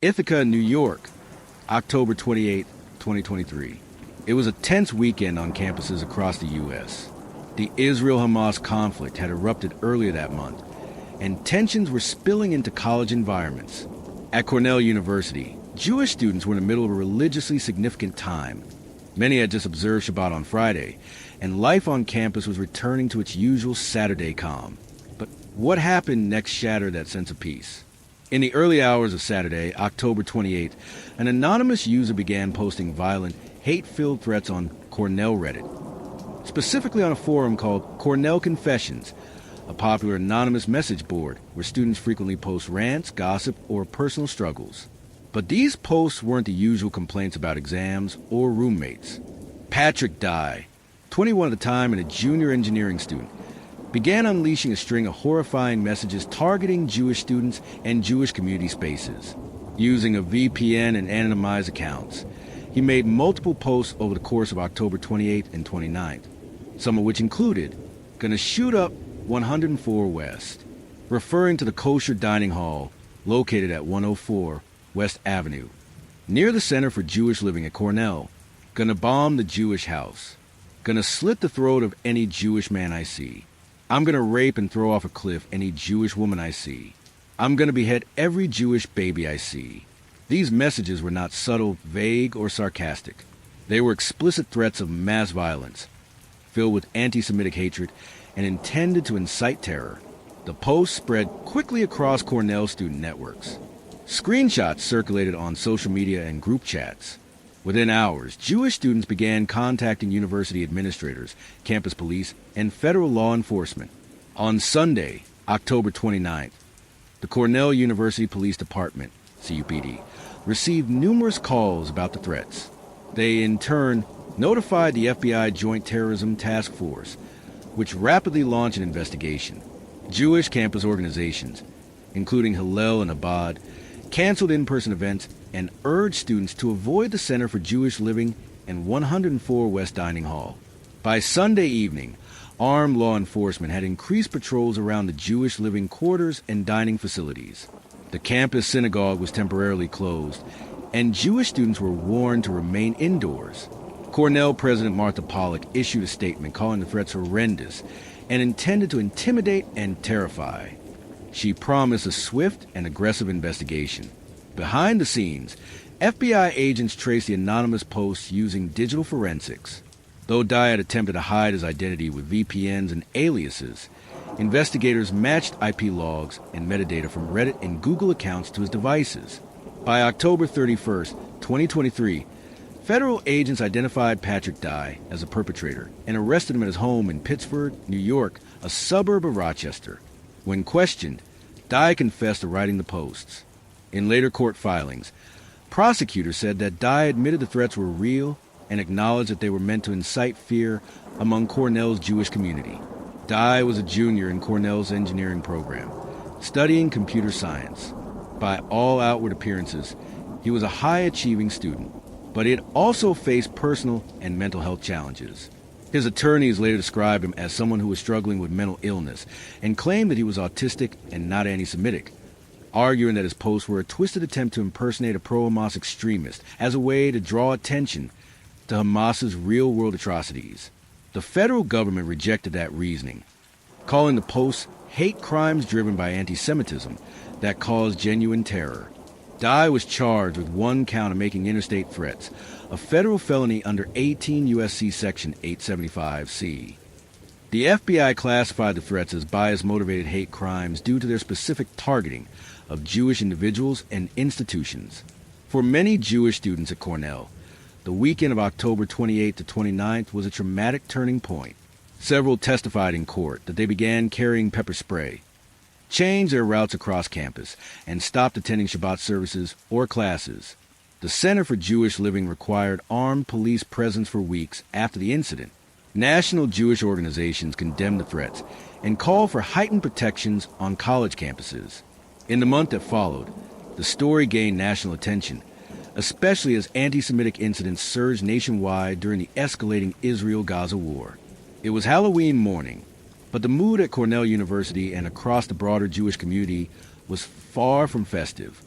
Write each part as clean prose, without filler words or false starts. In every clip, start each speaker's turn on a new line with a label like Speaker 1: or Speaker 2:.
Speaker 1: Ithaca, New York, October 28, 2023. It was a tense weekend on campuses across the U.S. The Israel-Hamas conflict had erupted earlier that month, and tensions were spilling into college environments. At Cornell University, Jewish students were in the middle of a religiously significant time. Many had just observed Shabbat on Friday, and life on campus was returning to its usual Saturday calm. But what happened next shattered that sense of peace. In the early hours of Saturday, October 28th, an anonymous user began posting violent, hate-filled threats on Cornell Reddit, specifically on a forum called Cornell Confessions, a popular anonymous message board where students frequently post rants, gossip, or personal struggles. But these posts weren't the usual complaints about exams or roommates. Patrick Dai, 21 at the time and a junior engineering student, began unleashing a string of horrifying messages targeting Jewish students and Jewish community spaces. Using a VPN and anonymized accounts, he made multiple posts over the course of October 28th and 29th, some of which included, "Gonna shoot up 104 West," referring to the kosher dining hall located at 104 West Avenue, near the Center for Jewish Living at Cornell. "Gonna bomb the Jewish house. Gonna slit the throat of any Jewish man I see. I'm gonna rape and throw off a cliff any Jewish woman I see. I'm gonna behead every Jewish baby I see." These messages were not subtle, vague, or sarcastic. They were explicit threats of mass violence, filled with anti-Semitic hatred and intended to incite terror. The posts spread quickly across Cornell student networks. Screenshots circulated on social media and group chats. Within hours, Jewish students began contacting university administrators, campus police, and federal law enforcement. On Sunday, October 29th, the Cornell University Police Department, CUPD, received numerous calls about the threats. They, in turn, notified the FBI Joint Terrorism Task Force, which rapidly launched an investigation. Jewish campus organizations, including Hillel and Chabad, canceled in-person events and urged students to avoid the Center for Jewish Living and 104 West Dining Hall. By Sunday evening, armed law enforcement had increased patrols around the Jewish living quarters and dining facilities. The campus synagogue was temporarily closed, and Jewish students were warned to remain indoors. Cornell President Martha Pollack issued a statement calling the threats horrendous and intended to intimidate and terrify. She promised a swift and aggressive investigation. Behind the scenes, FBI agents traced the anonymous posts using digital forensics. Though Dai had attempted to hide his identity with VPNs and aliases, investigators matched IP logs and metadata from Reddit and Google accounts to his devices. By October 31st, 2023, federal agents identified Patrick Dai as a perpetrator and arrested him at his home in Pittsford, New York, a suburb of Rochester. When questioned, Dai confessed to writing the posts. In later court filings, prosecutors said that Dai admitted the threats were real and acknowledged that they were meant to incite fear among Cornell's Jewish community. Dai was a junior in Cornell's engineering program, studying computer science. By all outward appearances, he was a high-achieving student, but he had also faced personal and mental health challenges. His attorneys later described him as someone who was struggling with mental illness and claimed that he was autistic and not anti-Semitic, arguing that his posts were a twisted attempt to impersonate a pro-Hamas extremist as a way to draw attention to Hamas's real-world atrocities. The federal government rejected that reasoning, calling the posts hate crimes driven by anti-Semitism that caused genuine terror. Dai was charged with one count of making interstate threats, a federal felony under 18 U.S.C. Section 875C. The FBI classified the threats as bias-motivated hate crimes due to their specific targeting of Jewish individuals and institutions. For many Jewish students at Cornell, the weekend of October 28th to 29th was a traumatic turning point. Several testified in court that they began carrying pepper spray, changed their routes across campus, and stopped attending Shabbat services or classes. The Center for Jewish Living required armed police presence for weeks after the incident. National Jewish organizations condemned the threats and called for heightened protections on college campuses. In the month that followed, the story gained national attention, especially as anti-Semitic incidents surged nationwide during the escalating Israel-Gaza war. It was Halloween morning, but the mood at Cornell University and across the broader Jewish community was far from festive.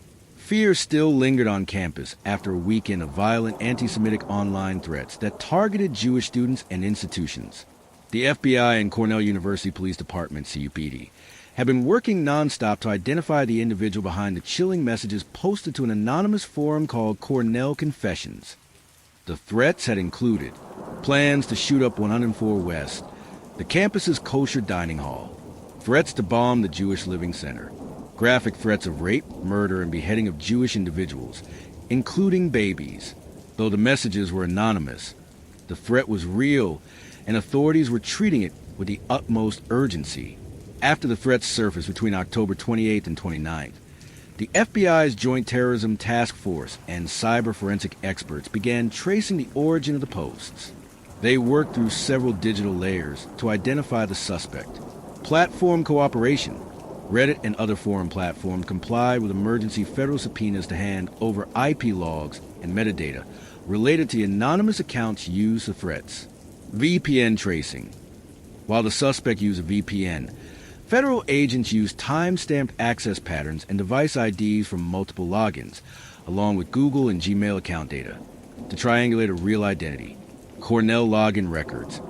Speaker 1: Fear still lingered on campus after a weekend of violent anti-Semitic online threats that targeted Jewish students and institutions. The FBI and Cornell University Police Department, CUPD, have been working nonstop to identify the individual behind the chilling messages posted to an anonymous forum called Cornell Confessions. The threats had included plans to shoot up 104 West, the campus's kosher dining hall, threats to bomb the Jewish Living Center, graphic threats of rape, murder, and beheading of Jewish individuals, including babies. Though the messages were anonymous, the threat was real, and authorities were treating it with the utmost urgency. After the threats surfaced between October 28th and 29th, the FBI's Joint Terrorism Task Force and cyber forensic experts began tracing the origin of the posts. They worked through several digital layers to identify the suspect. Platform cooperation. Reddit and other forum platforms complied with emergency federal subpoenas to hand over IP logs and metadata related to the anonymous accounts used for threats. VPN tracing. While the suspect used a VPN, federal agents used time-stamped access patterns and device IDs from multiple logins, along with Google and Gmail account data, to triangulate a real identity. Cornell login records.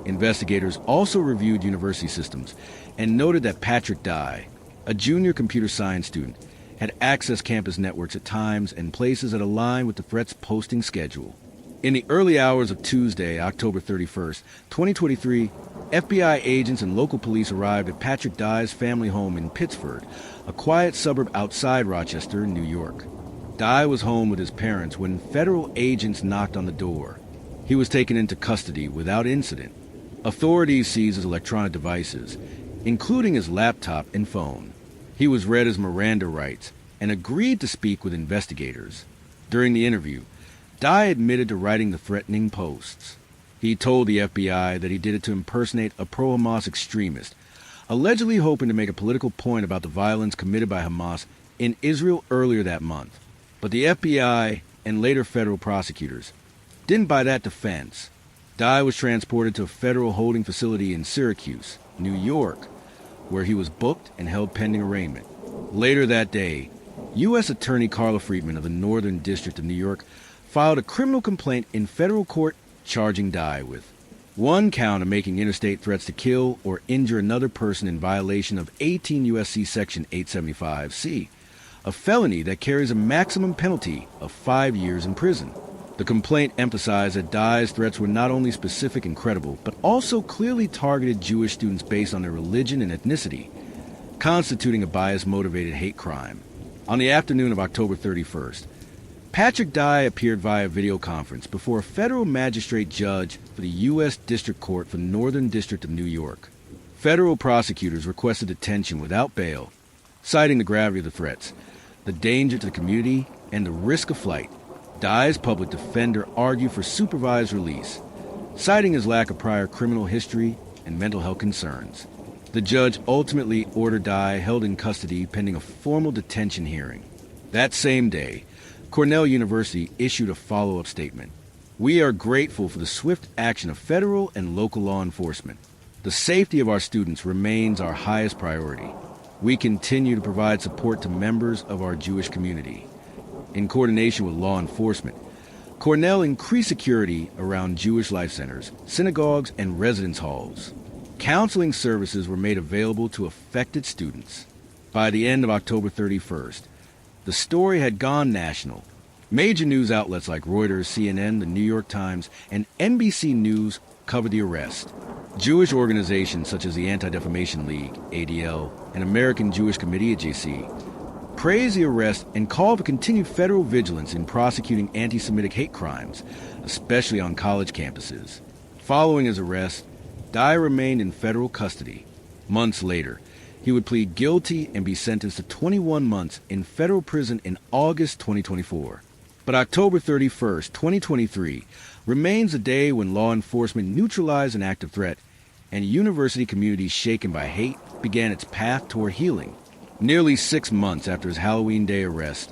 Speaker 1: Investigators also reviewed university systems and noted that Patrick Dai, a junior computer science student, had accessed campus networks at times and places that aligned with the threat's posting schedule. In the early hours of Tuesday, October 31st, 2023, FBI agents and local police arrived at Patrick Dai's family home in Pittsford, a quiet suburb outside Rochester, New York. Dai was home with his parents when federal agents knocked on the door. He was taken into custody without incident. Authorities seized his electronic devices, including his laptop and phone. He was read his Miranda rights and agreed to speak with investigators. During the interview, Dai admitted to writing the threatening posts. He told the FBI that he did it to impersonate a pro-Hamas extremist, allegedly hoping to make a political point about the violence committed by Hamas in Israel earlier that month. But the FBI and later federal prosecutors didn't buy that defense. Dai was transported to a federal holding facility in Syracuse, New York, where he was booked and held pending arraignment. Later that day, U.S. Attorney Carla Friedman of the Northern District of New York filed a criminal complaint in federal court charging Dai with one count of making interstate threats to kill or injure another person in violation of 18 U.S.C. Section 875C, a felony that carries a maximum penalty of 5 years in prison. The complaint emphasized that Dai's threats were not only specific and credible, but also clearly targeted Jewish students based on their religion and ethnicity, constituting a bias-motivated hate crime. On the afternoon of October 31st, Patrick Dai appeared via video conference before a federal magistrate judge for the U.S. District Court for the Northern District of New York. Federal prosecutors requested detention without bail, citing the gravity of the threats, the danger to the community, and the risk of flight. Dai's public defender argued for supervised release, citing his lack of prior criminal history and mental health concerns. The judge ultimately ordered Dai held in custody pending a formal detention hearing. That same day, Cornell University issued a follow-up statement. We are grateful for the swift action of federal and local law enforcement. The safety of our students remains our highest priority. We continue to provide support to members of our Jewish community. In coordination with law enforcement, Cornell increased security around Jewish life centers, synagogues, and residence halls. Counseling services were made available to affected students. By the end of October 31st, the story had gone national. Major news outlets like Reuters, CNN, the New York Times, and NBC News covered the arrest. Jewish organizations such as the Anti-Defamation League, ADL, and American Jewish Committee, AJC, praised the arrest and called for continued federal vigilance in prosecuting anti-Semitic hate crimes, especially on college campuses. Following his arrest, Dai remained in federal custody. Months later, he would plead guilty and be sentenced to 21 months in federal prison in August 2024. But October 31st, 2023, remains the day when law enforcement neutralized an active threat and university communities shaken by hate began its path toward healing. Nearly 6 months after his Halloween Day arrest,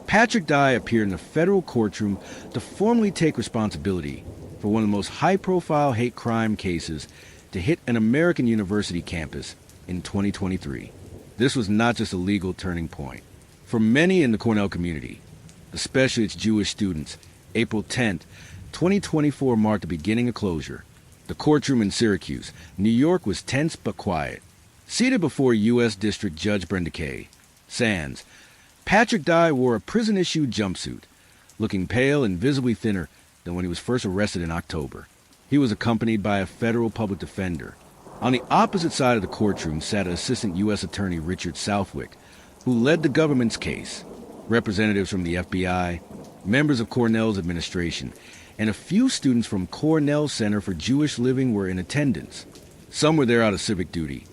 Speaker 1: Patrick Dai appeared in a federal courtroom to formally take responsibility for one of the most high-profile hate crime cases to hit an American university campus in 2023. This was not just a legal turning point. For many in the Cornell community, especially its Jewish students, April 10th, 2024 marked the beginning of closure. The courtroom in Syracuse, New York was tense but quiet. Seated before U.S. District Judge Brenda K. Sands, Patrick Dai wore a prison-issued jumpsuit, looking pale and visibly thinner than when he was first arrested in October. He was accompanied by a federal public defender. On the opposite side of the courtroom sat Assistant U.S. Attorney Richard Southwick, who led the government's case. Representatives from the FBI, members of Cornell's administration, and a few students from Cornell Center for Jewish Living were in attendance. Some were there out of civic duty.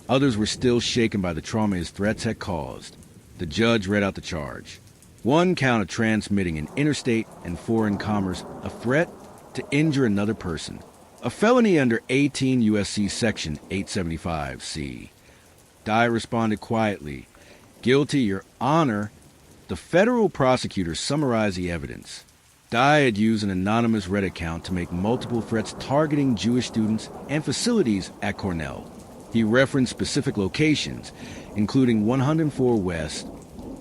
Speaker 1: Others were still shaken by the trauma his threats had caused. The judge read out the charge. One count of transmitting in interstate and foreign commerce a threat to injure another person. A felony under 18 U.S.C. Section 875C. Dai responded quietly, "Guilty, Your Honor." The federal prosecutor summarized the evidence. Dai had used an anonymous Reddit account to make multiple threats targeting Jewish students and facilities at Cornell. He referenced specific locations, including 104 West,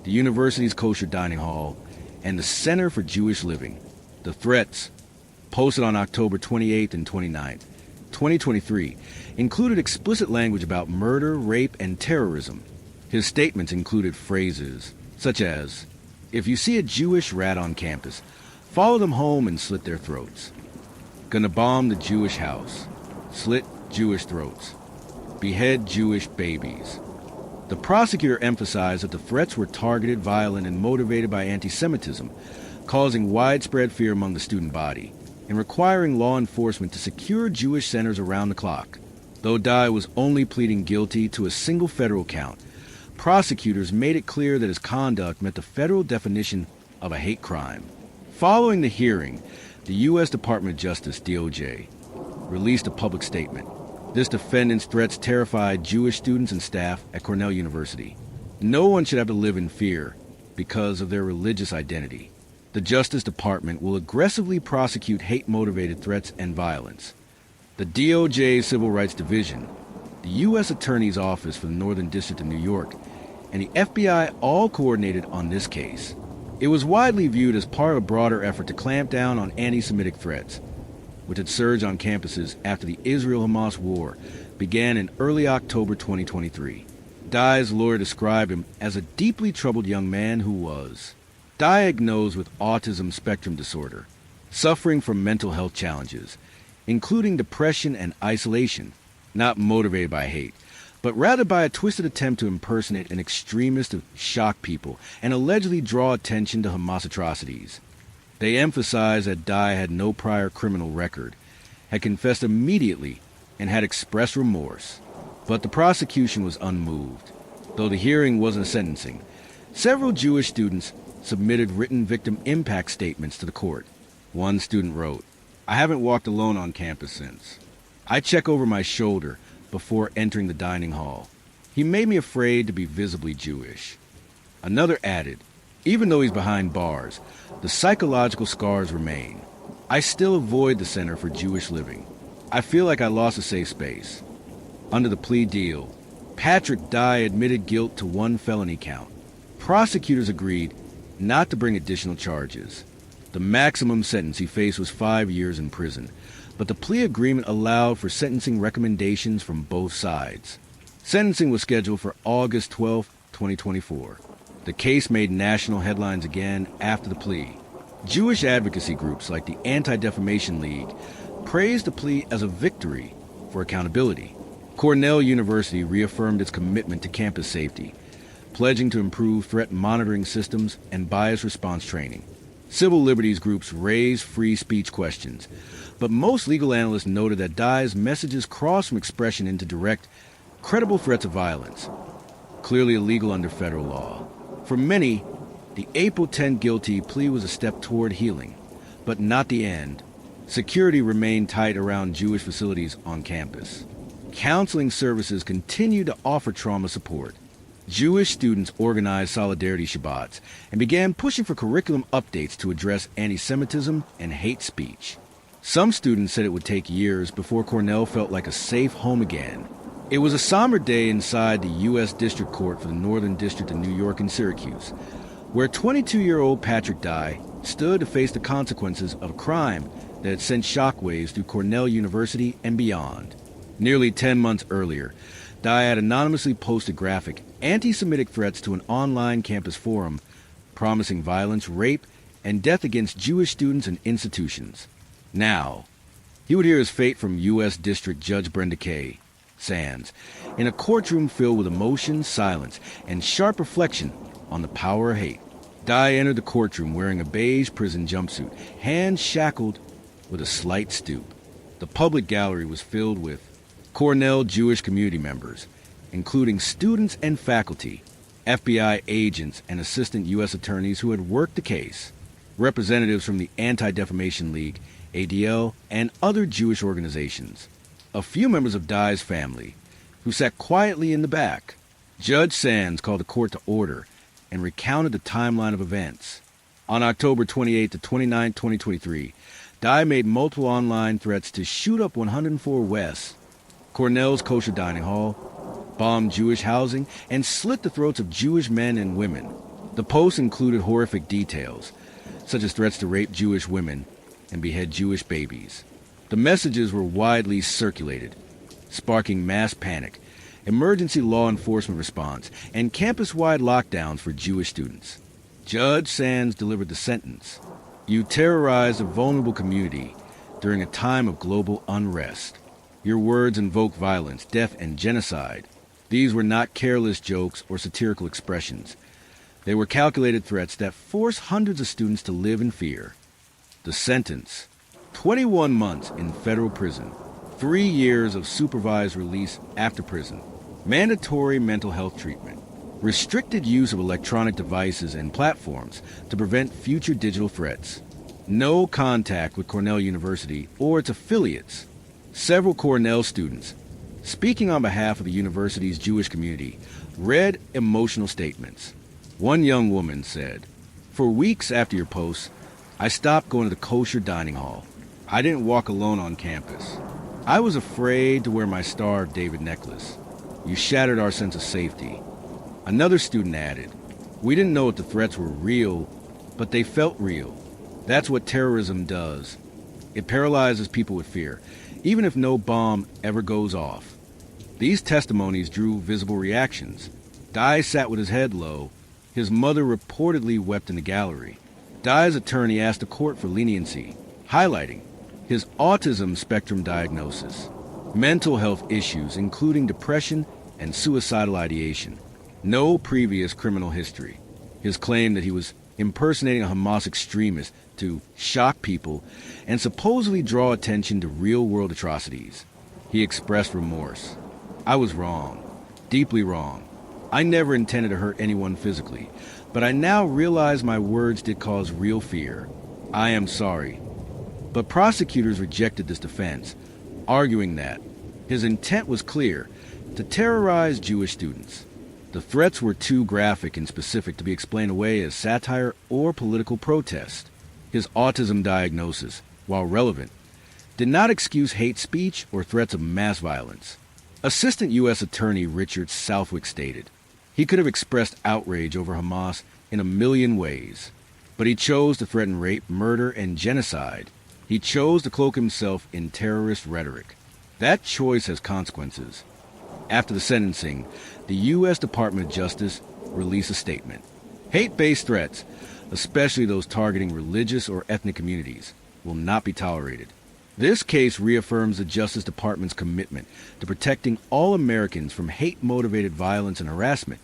Speaker 1: the university's kosher dining hall, and the Center for Jewish Living. The threats, posted on October 28th and 29th, 2023, included explicit language about murder, rape, and terrorism. His statements included phrases such as, "If you see a Jewish rat on campus, follow them home and slit their throats. Gonna bomb the Jewish house. Slit Jewish throats. Behead Jewish babies." The prosecutor emphasized that the threats were targeted, violent, and motivated by anti-Semitism, causing widespread fear among the student body, and requiring law enforcement to secure Jewish centers around the clock. Though Dai was only pleading guilty to a single federal count, prosecutors made it clear that his conduct met the federal definition of a hate crime. Following the hearing, the U.S. Department of Justice, DOJ, released a public statement. This defendant's threats terrified Jewish students and staff at Cornell University. No one should have to live in fear because of their religious identity. The Justice Department will aggressively prosecute hate-motivated threats and violence. The DOJ Civil Rights Division, the U.S. Attorney's Office for the Northern District of New York, and the FBI all coordinated on this case. It was widely viewed as part of a broader effort to clamp down on anti-Semitic threats, which had surged on campuses after the Israel-Hamas war began in early October 2023. Dai's lawyer described him as a deeply troubled young man who was diagnosed with autism spectrum disorder, suffering from mental health challenges, including depression and isolation, not motivated by hate, but rather by a twisted attempt to impersonate an extremist to shock people and allegedly draw attention to Hamas atrocities. They emphasized that Dai had no prior criminal record, had confessed immediately, and had expressed remorse. But the prosecution was unmoved. Though the hearing wasn't sentencing, several Jewish students submitted written victim impact statements to the court. One student wrote, "I haven't walked alone on campus since. I check over my shoulder before entering the dining hall. He made me afraid to be visibly Jewish." Another added, "Even though he's behind bars, the psychological scars remain. I still avoid the Center for Jewish Living. I feel like I lost a safe space." Under the plea deal, Patrick Dai admitted guilt to one felony count. Prosecutors agreed not to bring additional charges. The maximum sentence he faced was 5 years in prison, but the plea agreement allowed for sentencing recommendations from both sides. Sentencing was scheduled for August 12, 2024. The case made national headlines again after the plea. Jewish advocacy groups like the Anti-Defamation League praised the plea as a victory for accountability. Cornell University reaffirmed its commitment to campus safety, pledging to improve threat monitoring systems and bias response training. Civil liberties groups raised free speech questions, but most legal analysts noted that Dai's messages crossed from expression into direct, credible threats of violence, clearly illegal under federal law. For many, the April 10 guilty plea was a step toward healing, but not the end. Security remained tight around Jewish facilities on campus. Counseling services continued to offer trauma support. Jewish students organized Solidarity Shabbats and began pushing for curriculum updates to address anti-Semitism and hate speech. Some students said it would take years before Cornell felt like a safe home again. It was a somber day inside the U.S. District Court for the Northern District of New York in Syracuse, where 22-year-old Patrick Dai stood to face the consequences of a crime that had sent shockwaves through Cornell University and beyond. Nearly 10 months earlier, Dai had anonymously posted graphic, anti-Semitic threats to an online campus forum promising violence, rape, and death against Jewish students and institutions. Now, he would hear his fate from U.S. District Judge Brenda K. Sands in a courtroom filled with emotion, silence, and sharp reflection on the power of hate. Dai entered the courtroom wearing a beige prison jumpsuit, hands shackled with a slight stoop. The public gallery was filled with Cornell Jewish community members, including students and faculty, FBI agents and assistant U.S. attorneys who had worked the case, representatives from the Anti-Defamation League, ADL, and other Jewish organizations. A few members of Dai's family, who sat quietly in the back. Judge Sands called the court to order and recounted the timeline of events. On October 28 to 29, 2023, Dai made multiple online threats to shoot up 104 West, Cornell's kosher dining hall, bomb Jewish housing, and slit the throats of Jewish men and women. The posts included horrific details, such as threats to rape Jewish women and behead Jewish babies. The messages were widely circulated, sparking mass panic, emergency law enforcement response, and campus-wide lockdowns for Jewish students. Judge Sands delivered the sentence. You terrorized a vulnerable community during a time of global unrest. Your words invoke violence, death, and genocide. These were not careless jokes or satirical expressions. They were calculated threats that force hundreds of students to live in fear. The sentence: 21 months in federal prison, 3 years of supervised release after prison, mandatory mental health treatment, restricted use of electronic devices and platforms to prevent future digital threats, no contact with Cornell University or its affiliates. Several Cornell students, speaking on behalf of the university's Jewish community, read emotional statements. One young woman said, "For weeks after your post, I stopped going to the kosher dining hall. I didn't walk alone on campus. I was afraid to wear my Star of David necklace. You shattered our sense of safety." Another student added, "We didn't know if the threats were real, but they felt real. That's what terrorism does. It paralyzes people with fear, even if no bomb ever goes off." These testimonies drew visible reactions. Dai sat with his head low. His mother reportedly wept in the gallery. Dai's attorney asked the court for leniency, highlighting his autism spectrum diagnosis, mental health issues including depression and suicidal ideation, no previous criminal history, his claim that he was impersonating a Hamas extremist to shock people and supposedly draw attention to real-world atrocities. He expressed remorse. "I was wrong, deeply wrong. I never intended to hurt anyone physically, but I now realize my words did cause real fear. I am sorry." But prosecutors rejected this defense, arguing that his intent was clear: to terrorize Jewish students. The threats were too graphic and specific to be explained away as satire or political protest. His autism diagnosis, while relevant, did not excuse hate speech or threats of mass violence. Assistant U.S. Attorney Richard Southwick stated, he could have expressed outrage over Hamas in a million ways, but he chose to threaten rape, murder, and genocide. He chose to cloak himself in terrorist rhetoric. That choice has consequences. After the sentencing, the U.S. Department of Justice released a statement. Hate-based threats, especially those targeting religious or ethnic communities, will not be tolerated. This case reaffirms the Justice Department's commitment to protecting all Americans from hate-motivated violence and harassment.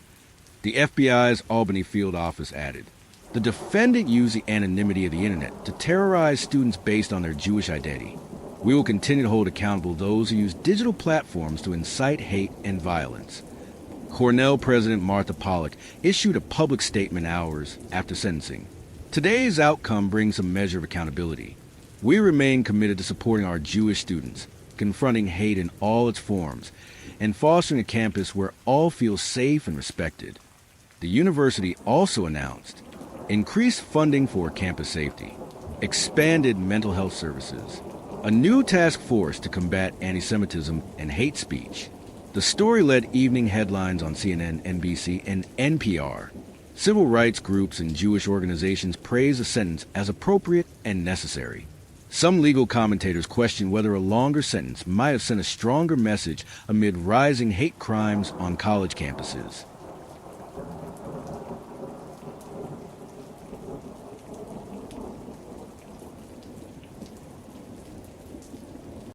Speaker 1: The FBI's Albany field office added, the defendant used the anonymity of the internet to terrorize students based on their Jewish identity. We will continue to hold accountable those who use digital platforms to incite hate and violence. Cornell President Martha Pollack issued a public statement hours after sentencing. Today's outcome brings a measure of accountability. We remain committed to supporting our Jewish students, confronting hate in all its forms, and fostering a campus where all feel safe and respected. The university also announced increased funding for campus safety, expanded mental health services, a new task force to combat anti-Semitism and hate speech. The story led evening headlines on CNN, NBC, and NPR. Civil rights groups and Jewish organizations praised the sentence as appropriate and necessary. Some legal commentators question whether a longer sentence might have sent a stronger message amid rising hate crimes on college campuses.